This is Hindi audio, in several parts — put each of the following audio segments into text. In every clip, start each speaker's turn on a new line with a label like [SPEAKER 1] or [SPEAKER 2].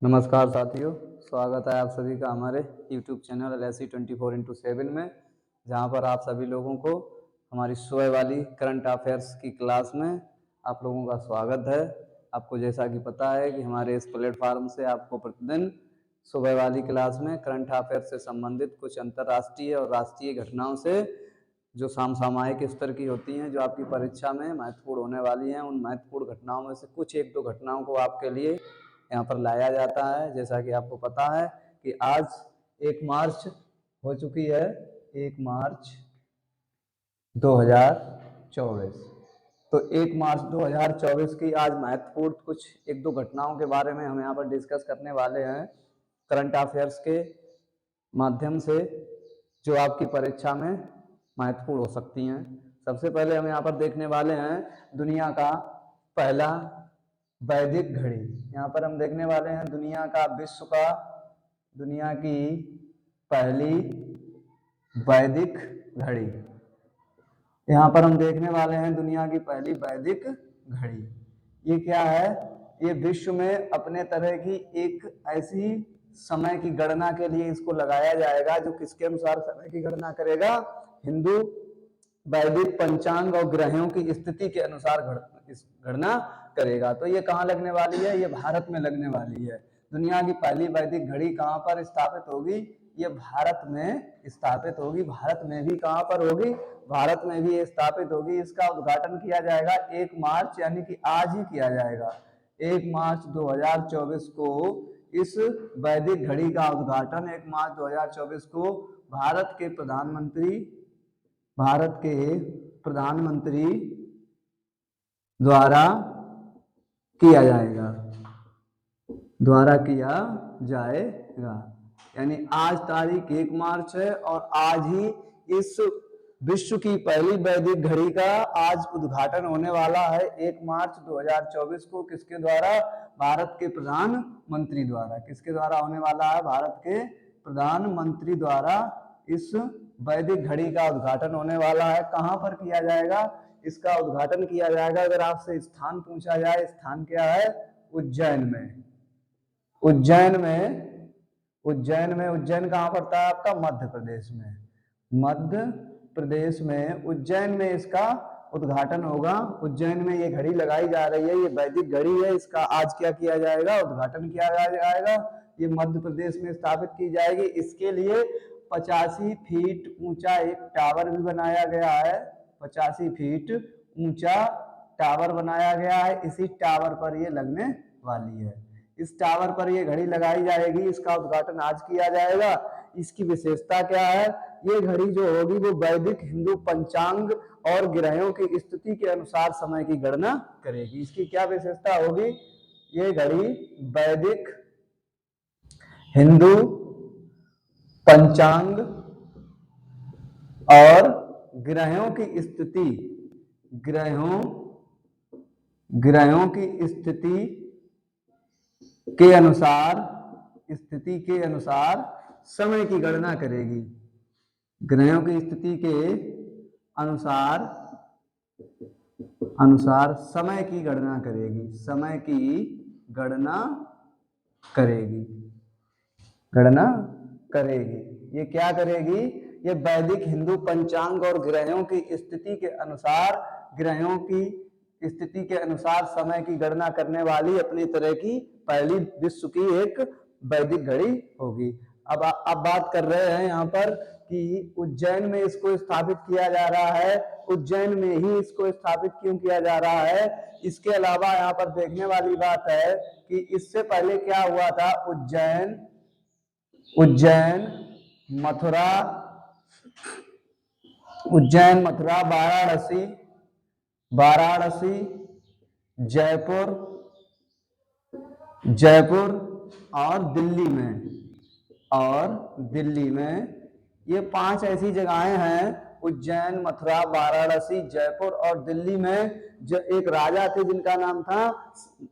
[SPEAKER 1] नमस्कार साथियों, स्वागत है आप सभी का हमारे YouTube चैनल LSE 24x7 में, जहां पर आप सभी लोगों को हमारी सुबह वाली करंट अफेयर्स की क्लास में आप लोगों का स्वागत है। आपको जैसा कि पता है कि हमारे इस प्लेटफार्म से आपको प्रतिदिन सुबह वाली क्लास में करंट अफेयर्स से संबंधित कुछ अंतर्राष्ट्रीय और राष्ट्रीय घटनाओं से जो समसामयिक स्तर की होती हैं, जो आपकी परीक्षा में महत्वपूर्ण होने वाली हैं, उन महत्वपूर्ण घटनाओं में से कुछ एक दो घटनाओं को आपके लिए यहाँ पर लाया जाता है। जैसा कि आपको पता है कि आज 1 मार्च हो चुकी है, 1 मार्च 2024। तो 1 मार्च 2024 की आज महत्वपूर्ण कुछ एक दो घटनाओं के बारे में हम यहाँ पर डिस्कस करने वाले हैं करंट अफेयर्स के माध्यम से, जो आपकी परीक्षा में महत्वपूर्ण हो सकती हैं। सबसे पहले हम यहाँ पर देखने वाले हैं दुनिया का पहला वैदिक घड़ी। यहाँ पर हम देखने वाले हैं दुनिया की पहली वैदिक घड़ी। यहाँ पर हम देखने वाले हैं दुनिया की पहली वैदिक घड़ी। ये क्या है? ये विश्व में अपने तरह की एक ऐसी समय की गणना के लिए इसको लगाया जाएगा, जो किसके अनुसार समय की गणना करेगा? हिंदू वैदिक पंचांग और ग्रहों की स्थिति के अनुसार गणना करेगा। तो ये कहाँ लगने वाली है? ये भारत में लगने वाली है। दुनिया की पहली वैदिक घड़ी कहाँ पर स्थापित होगी? ये भारत में स्थापित होगी। भारत में भी कहाँ पर होगी? भारत में भी ये स्थापित होगी। इसका उद्घाटन किया जाएगा 1 मार्च, यानी कि आज ही किया जाएगा। 1 मार्च 2024 को इस वैदिक घड़ी का उद्घाटन 1 मार्च 2024 को भारत के प्रधानमंत्री द्वारा किया जाएगा। यानी आज तारीख 1 मार्च है और आज ही इस विश्व की पहली वैदिक घड़ी का आज उद्घाटन होने वाला है 1 मार्च 2024 को। किसके द्वारा? भारत के प्रधानमंत्री द्वारा। किसके द्वारा होने वाला है? भारत के प्रधानमंत्री द्वारा इस वैदिक घड़ी का उद्घाटन होने वाला है। कहां पर किया जाएगा? इसका उद्घाटन किया जाएगा, अगर आपसे स्थान पूछा जाए, स्थान क्या है? उज्जैन में। उज्जैन कहां पड़ता है आपका? मध्य प्रदेश में। मध्य प्रदेश में उज्जैन में इसका उद्घाटन होगा। उज्जैन में ये घड़ी लगाई जा रही है, ये वैदिक घड़ी है। इसका आज क्या किया जाएगा? उद्घाटन किया जाएगा। ये मध्य प्रदेश में स्थापित की जाएगी। इसके लिए 85 फीट ऊंचा एक टावर भी बनाया गया है। 85 फीट ऊंचा टावर बनाया गया है। इसी टावर पर ये लगने वाली है। इस टावर पर ये घड़ी लगाई जाएगी। इसका उद्घाटन आज किया जाएगा। इसकी विशेषता क्या है? ये घड़ी जो होगी वो वैदिक हिंदू पंचांग और ग्रहों की स्थिति के अनुसार समय की गणना करेगी। इसकी क्या विशेषता होगी? ये घड़ी वैदिक हिंदू पंचांग और ग्रहों की स्थिति के अनुसार समय की गणना करेगी। ग्रहों की स्थिति के अनुसार समय की गणना करेगी। ये क्या करेगी? ये वैदिक हिंदू पंचांग और ग्रहों की स्थिति के अनुसार समय की गणना करने वाली अपनी तरह की पहली विश्व की एक वैदिक घड़ी होगी। अब बात कर रहे हैं यहाँ पर कि उज्जैन में इसको स्थापित किया जा रहा है। उज्जैन में ही इसको स्थापित क्यों किया जा रहा है? इसके अलावा यहाँ पर देखने वाली बात है कि इससे पहले क्या हुआ था? उज्जैन, मथुरा, वाराणसी, जयपुर और दिल्ली में ये 5 ऐसी जगहें हैं। उज्जैन, मथुरा, वाराणसी, जयपुर और दिल्ली में जो एक राजा थे जिनका नाम था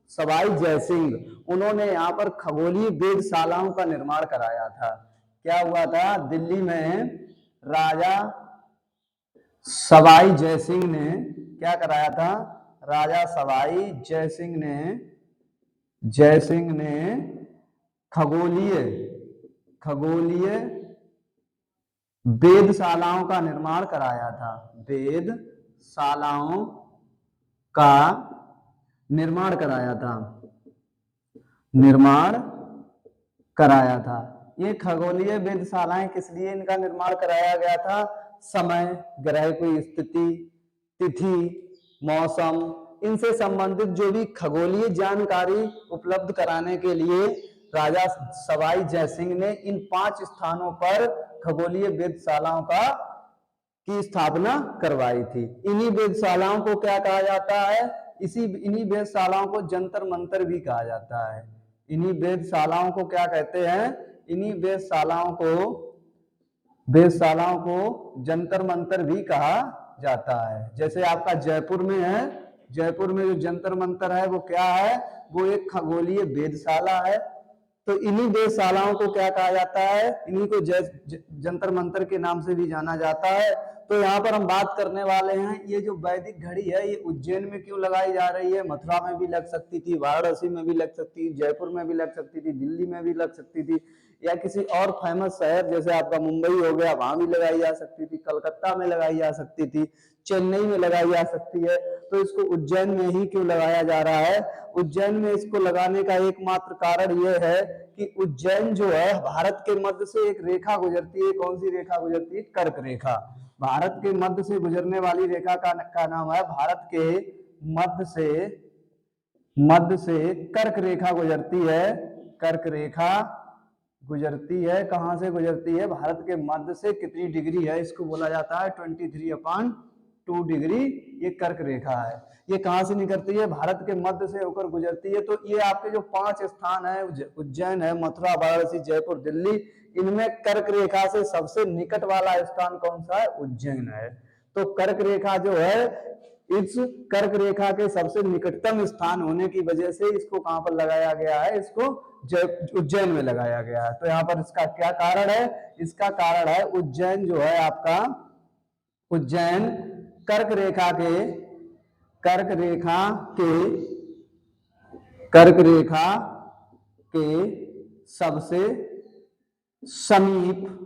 [SPEAKER 1] सवाई जयसिंह। उन्होंने यहाँ पर खगोलीय वेधशालाओं का निर्माण कराया था। क्या हुआ था? दिल्ली में राजा सवाई जयसिंह ने क्या कराया था? राजा सवाई जयसिंह ने खगोलीय खगोलीय वेधशालाओं का निर्माण कराया था। वेधशालाओं का निर्माण कराया था। निर्माण कराया था। ये खगोलीय वेधशालाएं किस लिए इनका निर्माण कराया गया था? समय, ग्रह की स्थिति, तिथि, मौसम, इनसे संबंधित जो भी खगोलीय जानकारी उपलब्ध कराने के लिए राजा सवाई जयसिंह ने इन 5 स्थानों पर खगोलीय वेधशालाओं की स्थापना करवाई थी। इन्हीं वेधशालाओं को क्या कहा जाता है? इन्हीं वेधशालाओं को जंतर मंतर भी कहा जाता है। इन्हीं वेधशालाओं को क्या कहते हैं? इन्हीं वेधशालाओं को जंतर मंतर भी कहा जाता है। जैसे आपका जयपुर में है, जयपुर में जो जंतर मंतर है वो क्या है? वो एक खगोलीय वेधशाला है। तो इन्हीं वेधशालाओं को क्या कहा जाता है? इन्हीं को जंतर मंतर के नाम से भी जाना जाता है। तो यहाँ पर हम बात करने वाले हैं, ये जो वैदिक घड़ी है ये उज्जैन में क्यों लगाई जा रही है? मथुरा में भी लग सकती थी, वाराणसी में भी लग सकती थी, जयपुर में भी लग सकती थी, दिल्ली में भी लग सकती थी, या किसी और फेमस शहर जैसे आपका मुंबई हो गया वहां भी लगाई जा सकती थी, कलकत्ता में लगाई जा सकती थी, चेन्नई में लगाई जा सकती है। तो इसको उज्जैन में ही क्यों लगाया जा रहा है? उज्जैन में इसको लगाने का एकमात्र कारण यह है कि उज्जैन जो है भारत के मध्य से एक रेखा गुजरती है। कौन सी रेखा गुजरती है? कर्क रेखा। भारत के मध्य से गुजरने वाली रेखा का नाम है, भारत के मध्य से कर्क रेखा गुजरती है। कर्क रेखा गुजरती है। कहां से गुजरती है? भारत के मध्य से। कितनी डिग्री है? इसको बोला जाता है 23/2 डिग्री। ये कर्क रेखा है। ये कहां से निकलती है? भारत के मध्य से होकर गुजरती है। तो ये आपके जो 5 स्थान है, उज्जैन है, मथुरा, वाराणसी, जयपुर, दिल्ली, इनमें कर्क रेखा से सबसे निकट वाला स्थान कौन सा है? उज्जैन है। तो कर्क रेखा जो है, इस कर्क रेखा के सबसे निकटतम स्थान होने की वजह से इसको कहां पर लगाया गया है? इसको उज्जैन में लगाया गया है। तो यहाँ पर इसका क्या कारण है? इसका कारण है उज्जैन जो है आपका, उज्जैन कर्क रेखा के सबसे समीप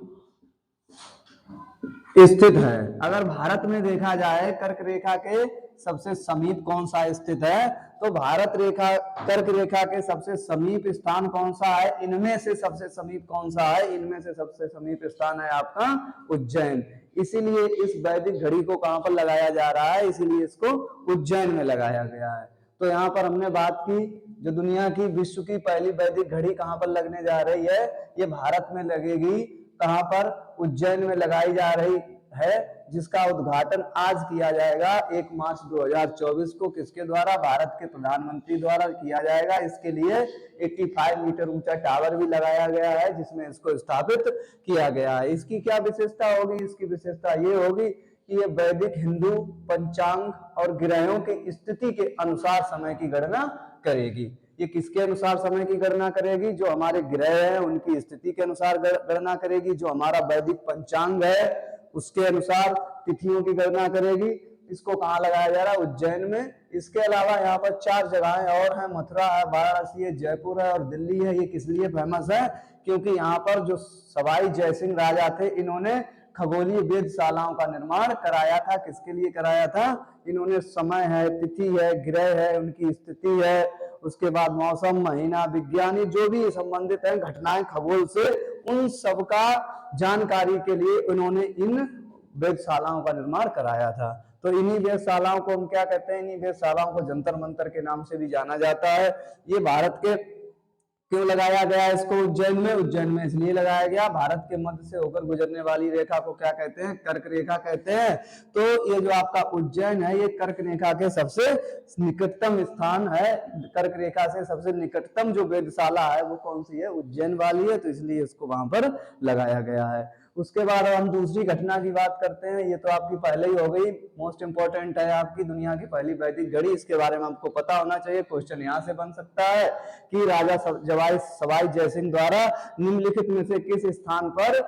[SPEAKER 1] स्थित है। अगर भारत में देखा जाए कर्क रेखा के सबसे समीप कौन सा स्थित है, तो कर्क रेखा के सबसे समीप स्थान कौन सा है? इनमें से सबसे समीप कौन सा है? इनमें से सबसे समीप स्थान है आपका उज्जैन। इसीलिए इस वैदिक घड़ी को कहां पर लगाया जा रहा है? इसीलिए इसको उज्जैन में लगाया गया है। तो यहाँ पर हमने बात की, जो दुनिया की विश्व की पहली वैदिक घड़ी कहां पर लगने जा रही है? ये भारत में लगेगी। कहां पर? उज्जैन में लगाई जा रही है, जिसका उद्घाटन आज किया जाएगा 1 मार्च 2024 को। किसके द्वारा? भारत के प्रधानमंत्री द्वारा किया जाएगा। इसके लिए 85 मीटर ऊंचा टावर भी लगाया गया है, जिसमें इसको स्थापित किया गया है। इसकी क्या विशेषता होगी? इसकी विशेषता ये होगी कि ये वैदिक हिंदू पंचांग और ग्रहों की स्थिति के अनुसार समय की गणना करेगी। ये किसके अनुसार समय की गणना करेगी? जो हमारे ग्रह हैं उनकी स्थिति के अनुसार गणना करेगी। जो हमारा वैदिक पंचांग है उसके अनुसार तिथियों की गणना करेगी। इसको कहाँ लगाया जा रहा है? उज्जैन में। इसके अलावा यहाँ पर 4 जगहें और हैं, मथुरा है, वाराणसी है, जयपुर है और दिल्ली है। ये किस लिए फेमस है? क्योंकि यहाँ पर जो सवाई जयसिंह राजा थे, इन्होंने खगोलीय वेधशालाओं का निर्माण कराया था। किसके लिए कराया था? इन्होंने समय है, तिथि है, ग्रह है, उनकी स्थिति है, उसके बाद मौसम, महीना, विज्ञानी जो भी संबंधित है घटनाएं खगोल से, उन सबका जानकारी के लिए उन्होंने इन वेधशालाओं का निर्माण कराया था। तो इन्हीं वेधशालाओं को हम क्या कहते हैं? इन्हीं वेधशालाओं को जंतर मंतर के नाम से भी जाना जाता है। ये भारत के क्यों लगाया गया इसको उज्जैन में? उज्जैन में इसलिए लगाया गया, भारत के मध्य से होकर गुजरने वाली रेखा को क्या कहते हैं? कर्क रेखा कहते हैं। तो ये जो आपका उज्जैन है, ये कर्क रेखा के सबसे निकटतम स्थान है। कर्क रेखा से सबसे निकटतम जो वेधशाला है वो कौन सी है? उज्जैन वाली है। तो इसलिए इसको वहां पर लगाया गया है। उसके बाद हम दूसरी घटना की बात करते हैं। ये तो आपकी पहले ही हो गई, मोस्ट इंपोर्टेंट है आपकी, दुनिया की पहली वैदिक घड़ी। इसके बारे में आपको पता होना चाहिए। क्वेश्चन यहाँ से बन सकता है कि राजा सवाई जयसिंह द्वारा निम्नलिखित में से किस स्थान पर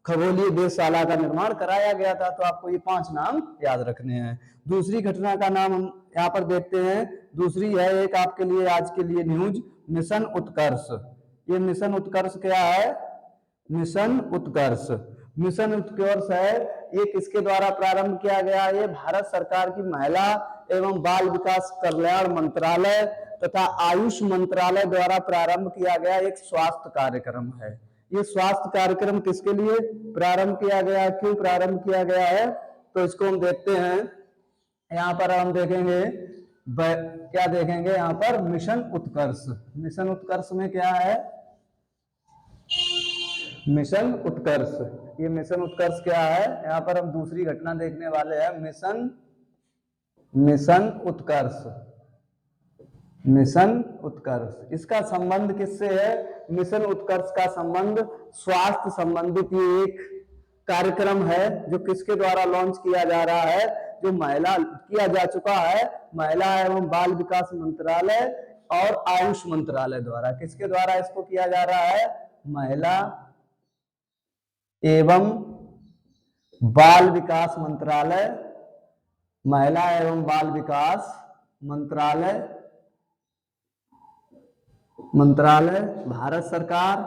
[SPEAKER 1] खगोलीय वेधशाला का निर्माण कराया गया था? तो आपको ये 5 नाम याद रखने हैं। दूसरी घटना का नाम हम यहाँ पर देखते हैं। दूसरी है एक आपके लिए आज के लिए न्यूज, मिशन उत्कर्ष। ये मिशन उत्कर्ष क्या है? मिशन उत्कर्ष। मिशन उत्कर्ष है, ये किसके द्वारा प्रारंभ किया गया? ये भारत सरकार की महिला एवं बाल विकास कल्याण मंत्रालय तथा आयुष मंत्रालय द्वारा प्रारंभ किया गया एक स्वास्थ्य कार्यक्रम है। ये स्वास्थ्य कार्यक्रम किसके लिए प्रारंभ किया गया, क्यों प्रारंभ किया गया है, तो इसको हम देखते हैं। यहाँ पर हम देखेंगे क्या देखेंगे यहाँ पर? मिशन उत्कर्ष। मिशन उत्कर्ष में क्या है? मिशन उत्कर्ष। ये मिशन उत्कर्ष क्या है? यहाँ पर हम दूसरी घटना देखने वाले हैं। मिशन उत्कर्ष। मिशन उत्कर्ष, इसका संबंध किससे है? मिशन उत्कर्ष का संबंध स्वास्थ्य संबंधित ये एक कार्यक्रम है जो किसके द्वारा लॉन्च किया जा रहा है? जो महिला किया जा चुका है, महिला एवं बाल विकास मंत्रालय और आयुष मंत्रालय द्वारा। किसके द्वारा इसको किया जा रहा है? महिला एवं बाल विकास मंत्रालय, महिला एवं बाल विकास मंत्रालय भारत सरकार।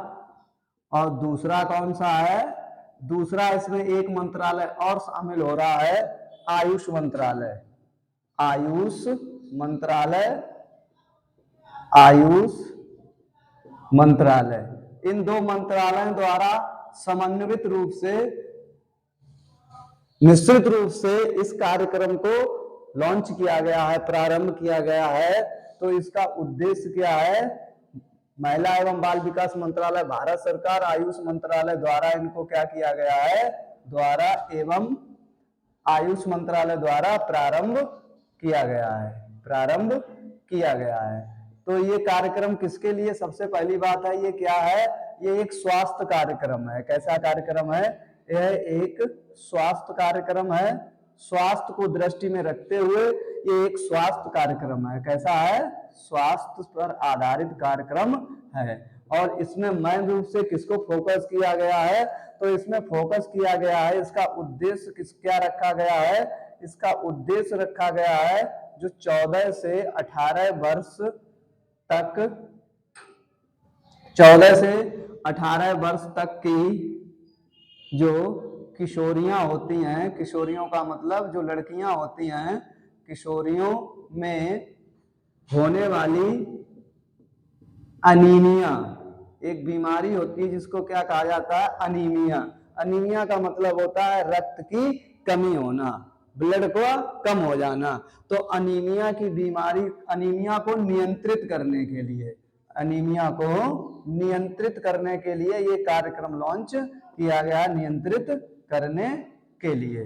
[SPEAKER 1] और दूसरा कौन सा है? दूसरा इसमें एक मंत्रालय और शामिल हो रहा है, आयुष मंत्रालय। आयुष मंत्रालय। इन दो मंत्रालयों द्वारा समन्वित रूप से, निश्चित रूप से इस कार्यक्रम को लॉन्च किया गया है, प्रारंभ किया गया है। तो इसका उद्देश्य क्या है? महिला एवं बाल विकास मंत्रालय भारत सरकार, आयुष मंत्रालय द्वारा इनको क्या किया गया है? आयुष मंत्रालय द्वारा प्रारंभ किया गया है। तो ये कार्यक्रम किसके लिए? सबसे पहली बात है, ये क्या है? ये एक स्वास्थ्य कार्यक्रम है। कैसा कार्यक्रम है? यह एक स्वास्थ्य कार्यक्रम है। स्वास्थ्य को दृष्टि में रखते हुए ये एक स्वास्थ्य कार्यक्रम है। कैसा है? स्वास्थ्य पर आधारित कार्यक्रम है। और इसमें मेन रूप से किसको फोकस किया गया है? तो इसमें फोकस किया गया है, इसका उद्देश्य क्या रखा गया है? इसका उद्देश्य रखा गया है जो 14 से 18 वर्ष तक की जो किशोरियां होती हैं, किशोरियों का मतलब जो लड़कियां होती हैं, किशोरियों में होने वाली अनीमिया, एक बीमारी होती है जिसको क्या कहा जाता है? अनीमिया। अनीमिया का मतलब होता है रक्त की कमी होना, ब्लड को कम हो जाना। तो अनीमिया की बीमारी, अनीमिया को नियंत्रित करने के लिए ये कार्यक्रम लॉन्च किया गया, नियंत्रित करने के लिए।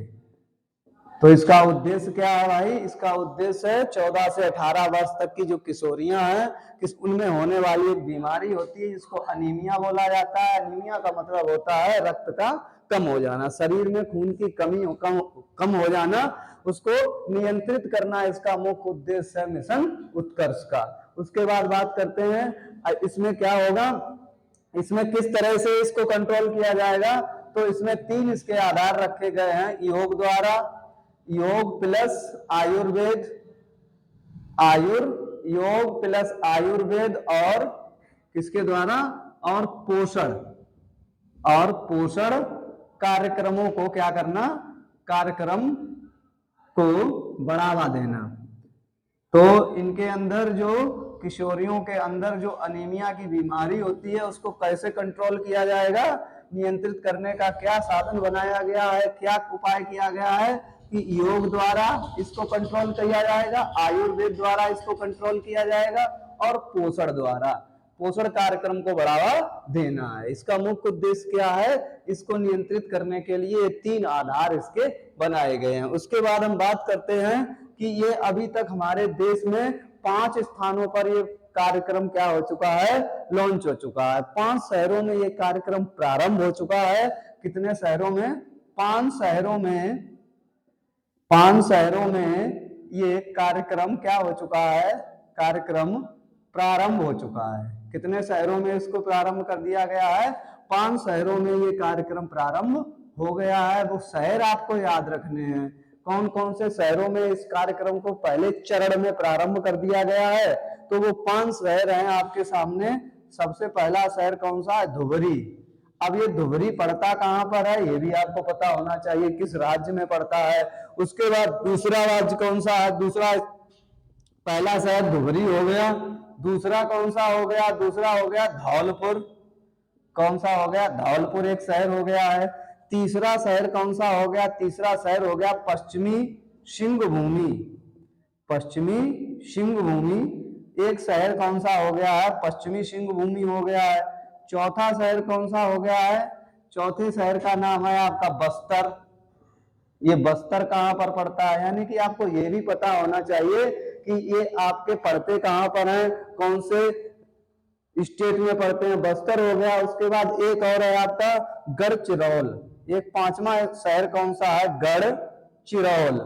[SPEAKER 1] तो इसका उद्देश्य क्या है भाई? इसका उद्देश्य है 14 से 18 वर्ष तक की जो किशोरियां हैं, उनमें होने वाली एक बीमारी होती है जिसको अनीमिया बोला जाता है। अनीमिया का मतलब होता है रक्त का कम हो जाना, शरीर में खून की कमी कम हो जाना, उसको नियंत्रित करना इसका मुख्य उद्देश्य है मिशन उत्कर्ष का। उसके बाद बात करते हैं इसमें क्या होगा, इसमें किस तरह से इसको कंट्रोल किया जाएगा। तो इसमें 3 इसके आधार रखे गए हैं, योग द्वारा, योग प्लस आयुर्वेद, योग प्लस आयुर्वेद और किसके द्वारा? और पोषण कार्यक्रमों को क्या करना? कार्यक्रम को बढ़ावा देना। तो इनके अंदर जो किशोरियों के अंदर जो अनीमिया की बीमारी होती है उसको कैसे कंट्रोल किया जाएगा, नियंत्रित करने का क्या साधन बनाया गया है, क्या उपाय किया गया है कि योग द्वारा इसको कंट्रोल किया जाएगा, आयुर्वेद द्वारा इसको कंट्रोल किया जाएगा और पोषण द्वारा, पोषण कार्यक्रम को बढ़ावा देना है। इसका मुख्य उद्देश्य क्या है? इसको नियंत्रित करने के लिए 3 आधार इसके बनाए गए हैं। उसके बाद हम बात करते हैं कि ये अभी तक हमारे देश में 5 स्थानों पर ये कार्यक्रम क्या हो चुका है? लॉन्च हो चुका है। 5 शहरों में ये कार्यक्रम प्रारंभ हो चुका है। कितने शहरों में? 5 शहरों में ये कार्यक्रम क्या हो चुका है? कार्यक्रम प्रारंभ हो चुका है। कितने शहरों में इसको प्रारंभ कर दिया गया है? 5 शहरों में ये कार्यक्रम प्रारंभ हो गया है। वो शहर आपको याद रखने हैं, कौन कौन से शहरों में इस कार्यक्रम को पहले चरण में प्रारंभ कर दिया गया है। तो वो 5 शहर हैं आपके सामने। सबसे पहला शहर कौन सा है? धुबरी। अब ये धुबरी पड़ता कहाँ पर है ये भी आपको पता होना चाहिए, किस राज्य में पड़ता है। उसके बाद दूसरा राज्य कौन सा है? दूसरा, पहला शहर धुबरी हो गया, दूसरा कौन सा हो गया? दूसरा हो गया धौलपुर। कौन सा हो गया? धौलपुर एक शहर हो गया है। तीसरा शहर कौन सा हो गया? तीसरा शहर हो गया पश्चिमी सिंहभूमि। पश्चिमी सिंहभूमि एक शहर कौन सा हो गया है? पश्चिमी सिंहभूमि हो गया है। चौथा शहर कौन सा हो गया है? चौथे शहर का नाम है आपका बस्तर। ये बस्तर कहां पर पड़ता है? यानी कि आपको ये भी पता होना चाहिए कि ये आपके पड़ते कहां पर हैं, कौन से स्टेट में पड़ते हैं। बस्तर हो गया। उसके बाद एक और है आपका गढ़चिरौल। एक पांचवा शहर कौन सा है? गढ़चिरौल।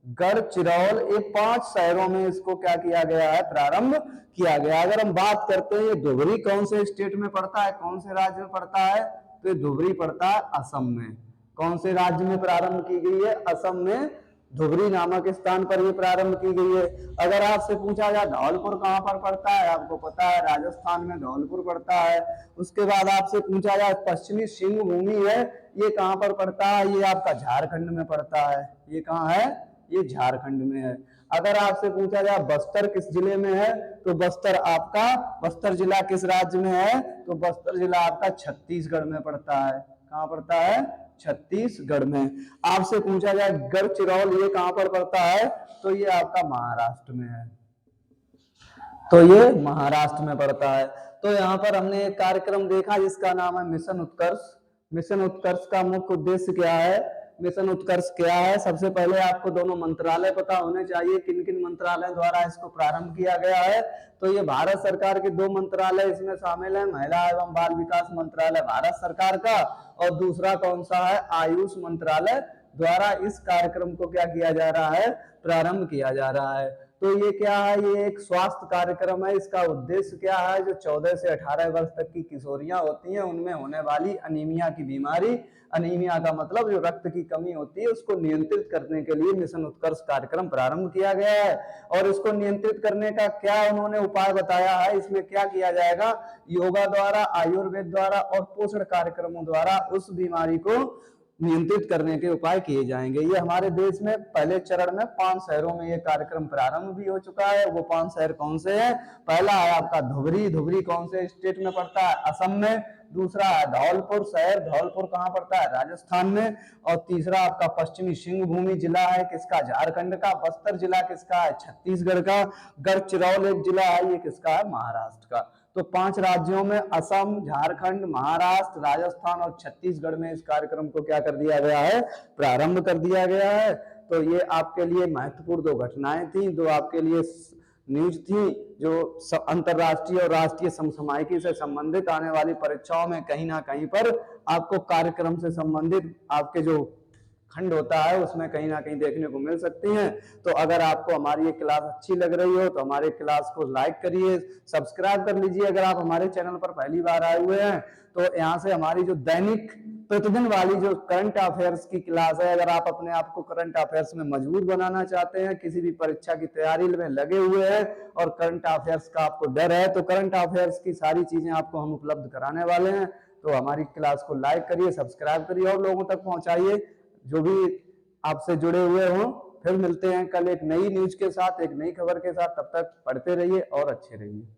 [SPEAKER 1] गढ़चिरौल, ये 5 शहरों में इसको क्या किया गया है? प्रारंभ किया गया। अगर हम बात करते हैं ये धुबरी कौन से स्टेट में पड़ता है, कौन से राज्य में पड़ता है, तो ये धुबरी पड़ता है असम में। कौन से राज्य में प्रारंभ की गई है? असम में धुबरी नामक स्थान पर ये प्रारंभ की गई है। अगर आपसे पूछा जाए धौलपुर कहां पर पड़ता है, आपको पता है राजस्थान में धौलपुर पड़ता है। उसके बाद आपसे पूछा जाए पश्चिमी सिंहभूमि है, ये कहां पर पड़ता है? ये आपका झारखंड में पड़ता है। ये कहां है? ये झारखंड में है। अगर आपसे पूछा जाए बस्तर किस जिले में है, तो बस्तर जिला किस राज्य में है? तो बस्तर जिला आपका छत्तीसगढ़ में पड़ता है। कहां पड़ता है? छत्तीसगढ़ में। आपसे पूछा जाए गढ़चिरौल ये कहां पर पड़ता है, तो ये आपका महाराष्ट्र में है। तो ये महाराष्ट्र में पड़ता है। तो यहाँ पर हमने एक कार्यक्रम देखा जिसका नाम है मिशन उत्कर्ष। मिशन उत्कर्ष का मुख्य उद्देश्य क्या है? मिशन उत्कर्ष क्या है? सबसे पहले आपको दोनों मंत्रालय पता होने चाहिए, किन किन मंत्रालय द्वारा इसको प्रारंभ किया गया है। तो ये भारत सरकार के 2 मंत्रालय इसमें शामिल है, महिला एवं बाल विकास मंत्रालय भारत सरकार का, और दूसरा कौन सा है? आयुष मंत्रालय द्वारा इस कार्यक्रम को क्या किया जा रहा है? प्रारंभ किया जा रहा है। तो ये क्या है? ये एक स्वास्थ्य कार्यक्रम है। इसका उद्देश्य क्या है? जो 14 से 18 वर्ष तक की किशोरियां होती हैं उनमें होने वाली अनीमिया की बीमारी, अनीमिया का मतलब जो रक्त की कमी होती है, उसको नियंत्रित करने के लिए मिशन उत्कर्ष कार्यक्रम प्रारंभ किया गया है। और इसको नियंत्रित करने का क्या उन्होंने उपाय बताया है? इसमें क्या किया जाएगा? योगा द्वारा, आयुर्वेद द्वारा और पोषण कार्यक्रमों द्वारा उस बीमारी को नियंत्रित करने के उपाय किए जाएंगे। ये हमारे देश में पहले चरण में 5 शहरों में ये कार्यक्रम प्रारंभ भी हो चुका है। वो 5 शहर कौन से हैं? पहला है आपका धुबरी। धुबरी कौन से स्टेट में पड़ता है? असम में। दूसरा है धौलपुर शहर। धौलपुर कहाँ पड़ता है? राजस्थान में। और तीसरा आपका पश्चिमी सिंहभूमि जिला है, किसका? झारखंड का। बस्तर जिला किसका है? छत्तीसगढ़ का। गढ़चिरौल एक जिला है, ये किसका है? महाराष्ट्र का। तो 5 राज्यों में असम, झारखंड, महाराष्ट्र, राजस्थान और छत्तीसगढ़ में इस कार्यक्रम को क्या कर दिया गया है? प्रारंभ कर दिया गया है। तो ये आपके लिए महत्वपूर्ण 2 घटनाएं थी, 2 आपके लिए न्यूज थी जो अंतरराष्ट्रीय और राष्ट्रीय समसामयिकी से संबंधित आने वाली परीक्षाओं में कहीं ना कहीं पर आपको कार्यक्रम से संबंधित आपके जो खंड होता है उसमें कहीं ना कहीं देखने को मिल सकती हैं। तो अगर आपको हमारी ये क्लास अच्छी लग रही हो तो हमारे क्लास को लाइक करिए, सब्सक्राइब कर लीजिए। अगर आप हमारे चैनल पर पहली बार आए हुए हैं तो यहाँ से हमारी जो दैनिक प्रतिदिन वाली जो करंट अफेयर्स की क्लास है, अगर आप अपने आप को करंट अफेयर्स में मजबूत बनाना चाहते हैं, किसी भी परीक्षा की तैयारी में लगे हुए हैं और करंट अफेयर्स का आपको डर है, तो करंट अफेयर्स की सारी चीजें आपको हम उपलब्ध कराने वाले हैं। तो हमारी क्लास को लाइक करिए, सब्सक्राइब करिए और लोगों तक पहुंचाइए जो भी आपसे जुड़े हुए हों। फिर मिलते हैं कल एक नई न्यूज के साथ, एक नई खबर के साथ। तब तक पढ़ते रहिए और अच्छे रहिए।